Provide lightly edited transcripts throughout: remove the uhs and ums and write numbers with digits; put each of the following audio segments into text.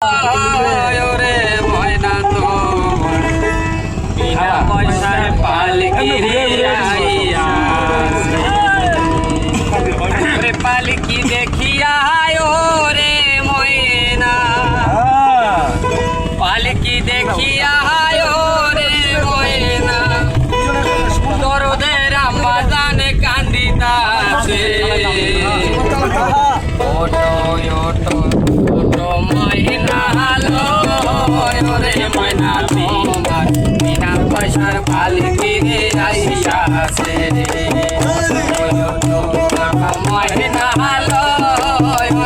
রে ময়না তো বিনা পয়সায় পালকি রে আইয়া রে পালকি দেখিয়া রে ময়না পালকি দেখিয়া রে ময়না দরদের আমাজান কান্দিতাছে ওটো ওটো ওটো ময়না রে ময়না তোমার বিনা পয়সার পালকি রে আইসাছে ময়না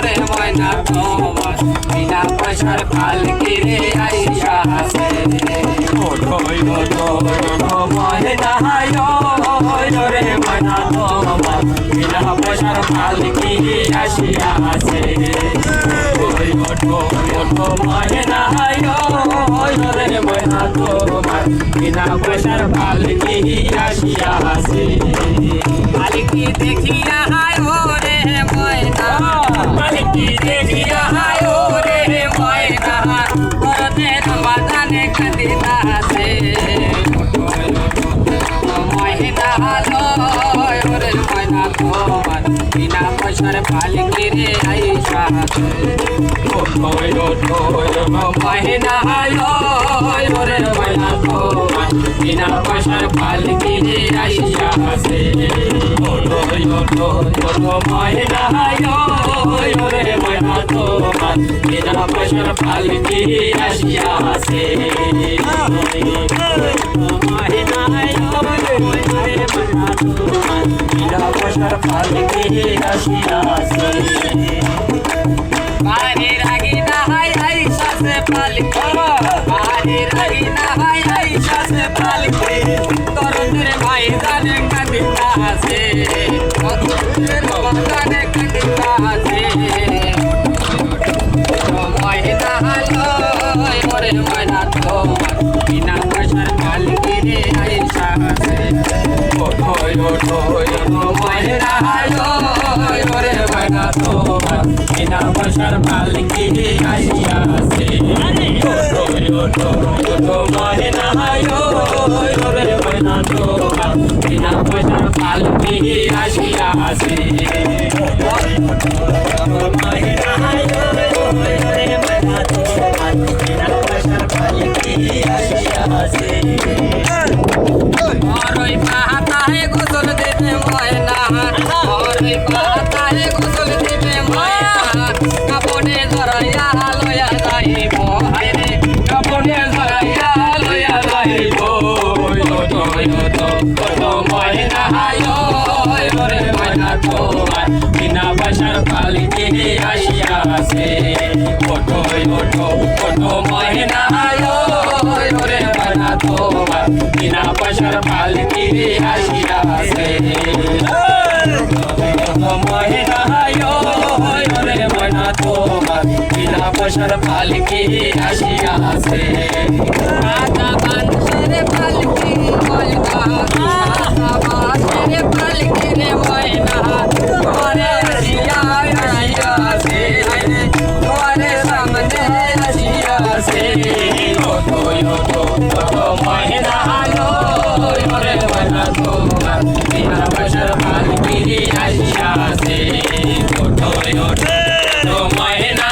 রে ময়না তোমার বিনা পয়সার পালকি রে আইসাছে ওটো ওটো ওটো ময়না রে ময়না তোমার বিনা পয়সার পালকি রে আসিয়াছে ওটো ওটো ময়না রে ময়না তোমার বিনা পয়সার পালকি আসিয়াছে পালকি দেখিয়া রে ময়না পালকি দেখিয়া রে ময়না করতেন বাজানে কাঁদিতাছে ময়না রে ময়না তোমার বিনা পয়সার পালকি রে আইসাছে ময়না রে ময়না তোমার বিনা পয়সার পালকি রে আইসাছে ময়না রে ময়না তোমার বিনা পয়সার পালকি আসিয়াছে ময়না রে ময়না তোমার বিনা পয়সার পালকি আসিয়াছে বাড়ি রাগি না হাই আইসাছে পালকি বাড়ি রাগি না হাই আইসাছে পালকি তরুণের ভাই জানে কাঁদিতাছে তরুণের জানে কাঁদিতাছে ময়না রে ময়না তোমার বিনা পয়সার পালকি রে আইসাছে ময়না রে ময়না তোমার বিনা পয়সার পালকি রে আইসাছে ময়না রে ময়না তোমার বিনা পয়সার পালকি আসিয়াছে ময়না রে ময়না তোমার বিনা পয়সার পালকি আসিয়াছে ওই পাতায় গোসল দেবে ময়না ওই পাতায় গোসল দেবে ময়না কাপড়ে ধরাইয়া লয়া যাইব হায়রে কাপড়ে ধরাইয়া লয়া যাইব ময়না রে ময়না তোমার বিনা পয়সার পালকি আসিয়াছে ওটো ওটো ওটো ময়না রে ময়না তোমার বিনা পয়সার পালকি আসিয়াছে ময়না রে ময়না তোমার বিনা পয়সার পালকি আসিয়াছে রাজা বান্ধের পালকি ময়না রাজা বান্ধের পালকি রে ময়না ঘরে আসিয়াছে ঘরে সামনে আসিয়াছে ময়না রে ময়না তোমার বিনা পয়সার পালকি আসিয়াছে ময়না